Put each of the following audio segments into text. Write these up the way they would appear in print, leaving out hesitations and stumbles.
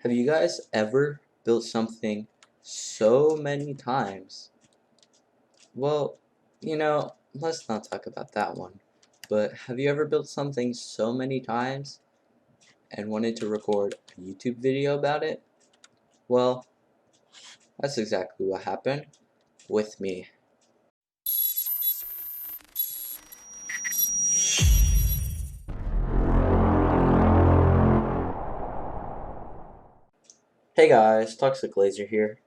Have you guys ever built something so many times? Well, let's not talk about that one. But have you ever built something so many times and wanted to record a YouTube video about it? Well, that's exactly what happened with me. Hey guys, ToxicLaser here.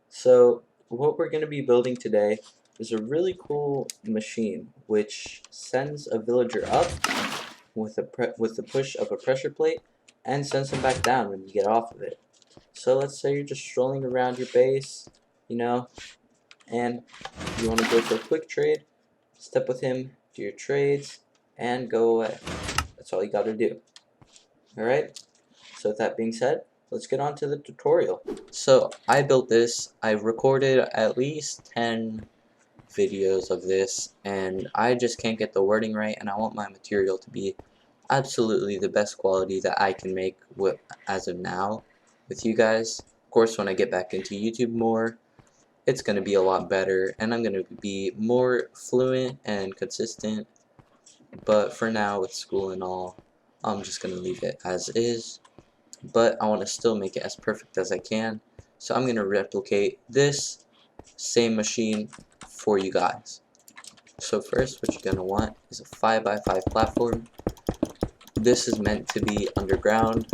So, what we're going to be building today is a really cool machine which sends a villager up with the push of a pressure plate and sends them back down when you get off of it. So let's say you're just strolling around your base, and you want to go for a quick trade, step with him, do your trades, and go away. That's all you got to do. Alright, so with that being said, let's get on to the tutorial. So I built this. I recorded at least 10 videos of this, and I just can't get the wording right, and I want my material to be absolutely the best quality that I can make as of now with you guys. Of course, when I get back into YouTube more, it's going to be a lot better, and I'm going to be more fluent and consistent. But for now, with school and all, I'm just going to leave it as is. But I want to still make it as perfect as I can, so I'm going to replicate this same machine for you guys. So first, what you're going to want is a 5x5 platform. This is meant to be underground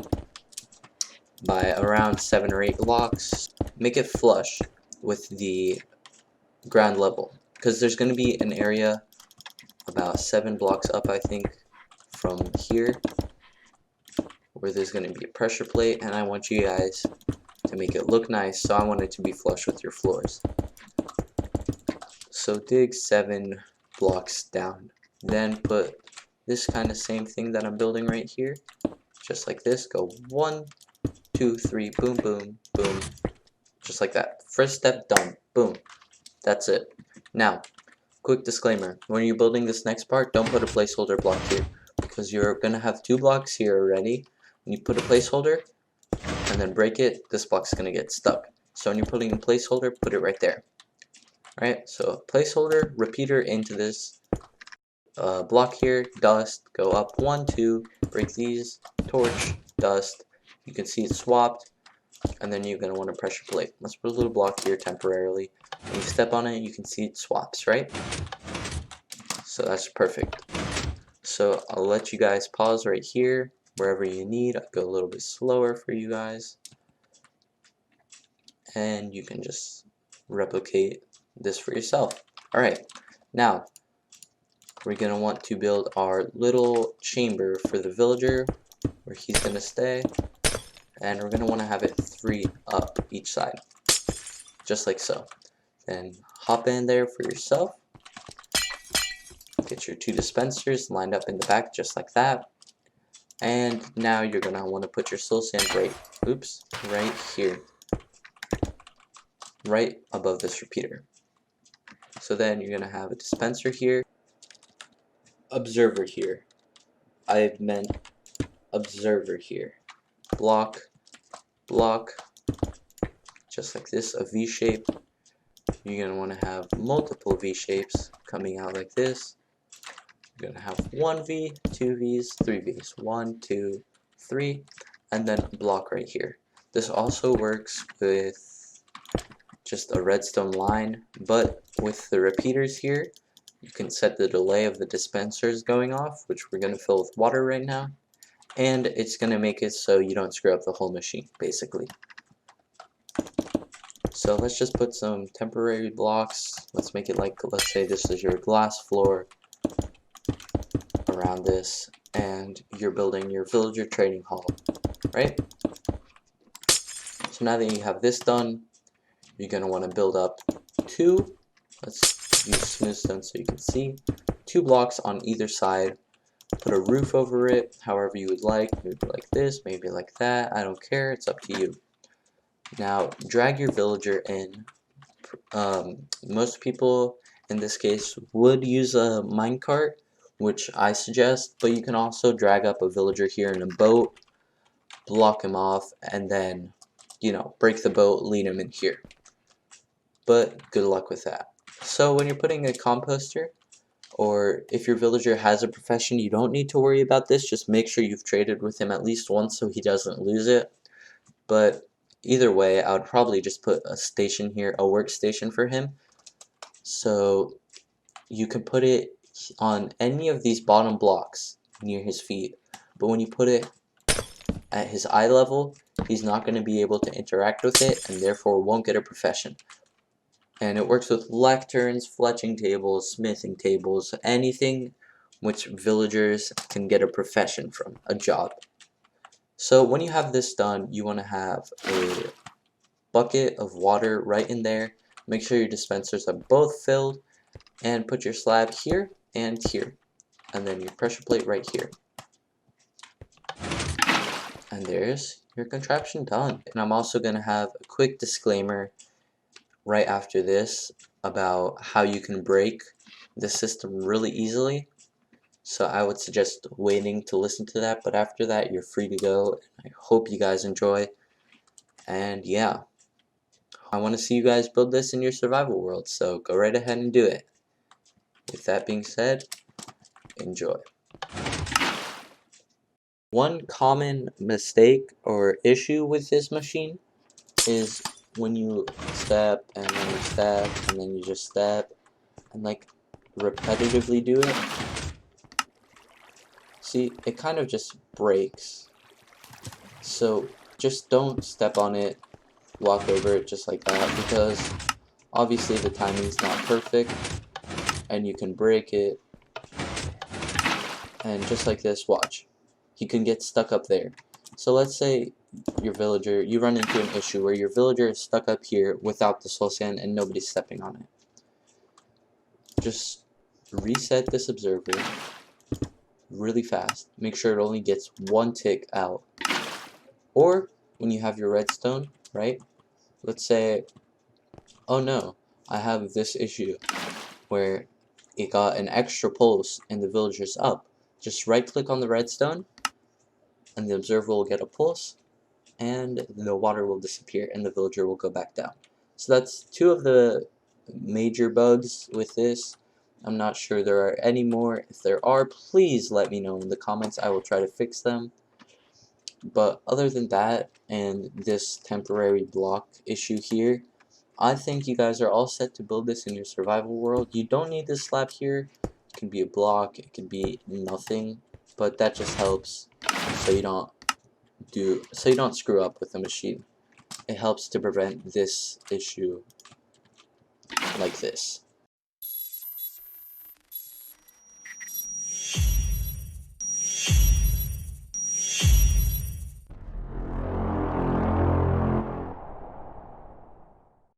by around 7 or 8 blocks. Make it flush with the ground level, because there's going to be an area about 7 blocks up, I think, from here, where there's going to be a pressure plate, and I want you guys to make it look nice, so I want it to be flush with your floors. So dig 7 blocks down, then put this kind of same thing that I'm building right here, just like this. Go 1, 2, 3, boom, boom, boom, just like that. First step done, boom, that's it. Now, quick disclaimer, when you're building this next part, don't put a placeholder block here, because you're going to have 2 blocks here already. When you put a placeholder and then break it, this block's going to get stuck. So when you're putting a placeholder, put it right there. Alright, so placeholder, repeater into this block here, dust, go up 1, 2, break these, torch, dust, you can see it's swapped, and then you're going to want a pressure plate. Let's put a little block here temporarily. When you step on it, you can see it swaps, right? So that's perfect. So I'll let you guys pause right here, wherever you need. I'll go a little bit slower for you guys, and you can just replicate this for yourself. Alright, now we're going to want to build our little chamber for the villager where he's going to stay, and we're going to want to have it 3 up each side, just like so. Then hop in there for yourself, get your 2 dispensers lined up in the back just like that, and now you're going to want to put your soul sand right here, right above this repeater. So then you're going to have a dispenser here, observer here, I meant observer here, block, block, just like this, a V shape. You're going to want to have multiple V shapes coming out like this. You're going to have 1 V, 2 Vs, 3 Vs, 1, 2, 3, and then a block right here. This also works with just a redstone line, but with the repeaters here, you can set the delay of the dispensers going off, which we're going to fill with water right now, and it's going to make it so you don't screw up the whole machine, basically. So let's just put some temporary blocks. Let's make it like, let's say this is your glass floor around this, and you're building your villager trading hall, right? So now that you have this done, you're going to want to build up 2, let's use smooth stone so you can see, 2 blocks on either side, put a roof over it, however you would like, maybe like this, maybe like that, I don't care, it's up to you. Now, drag your villager in. Most people, in this case, would use a minecart, which I suggest, but you can also drag up a villager here in a boat, block him off, and then, you know, break the boat, lead him in here. But good luck with that. So when you're putting a composter, or if your villager has a profession, you don't need to worry about this. Just make sure you've traded with him at least once so he doesn't lose it. But either way, I would probably just put a station here, a workstation for him. So you can put it on any of these bottom blocks near his feet. But when you put it at his eye level, he's not going to be able to interact with it and therefore won't get a profession. And it works with lecterns, fletching tables, smithing tables, anything which villagers can get a profession from, a job. So when you have this done, you want to have a bucket of water right in there. Make sure your dispensers are both filled, and put your slab here and here, and then your pressure plate right here. And there's your contraption done. And I'm also going to have a quick disclaimer right after this about how you can break the system really easily. So I would suggest waiting to listen to that, but after that you're free to go. I hope you guys enjoy. And yeah, I want to see you guys build this in your survival world, so go right ahead and do it. With that being said, enjoy. One common mistake or issue with this machine is when you step and then you step and then you just step and like repetitively do it. See, it kind of just breaks. So just don't step on it, walk over it just like that, because obviously the timing's not perfect and you can break it. And just like this, watch. He can get stuck up there. So let's say your villager, you run into an issue where your villager is stuck up here without the soul sand and nobody's stepping on it. Just reset this observer really fast. Make sure it only gets one tick out. Or when you have your redstone, right? Let's say, oh no, I have this issue where it got an extra pulse and the villager's up. Just right click on the redstone and the observer will get a pulse and the water will disappear and the villager will go back down. So that's two of the major bugs with this. I'm not sure there are any more. If there are, please let me know in the comments. I will try to fix them. But other than that and this temporary block issue here, I think you guys are all set to build this in your survival world. You don't need this slab here. It can be a block, it can be nothing, but that just helps so you don't screw up with the machine. It helps to prevent this issue like this.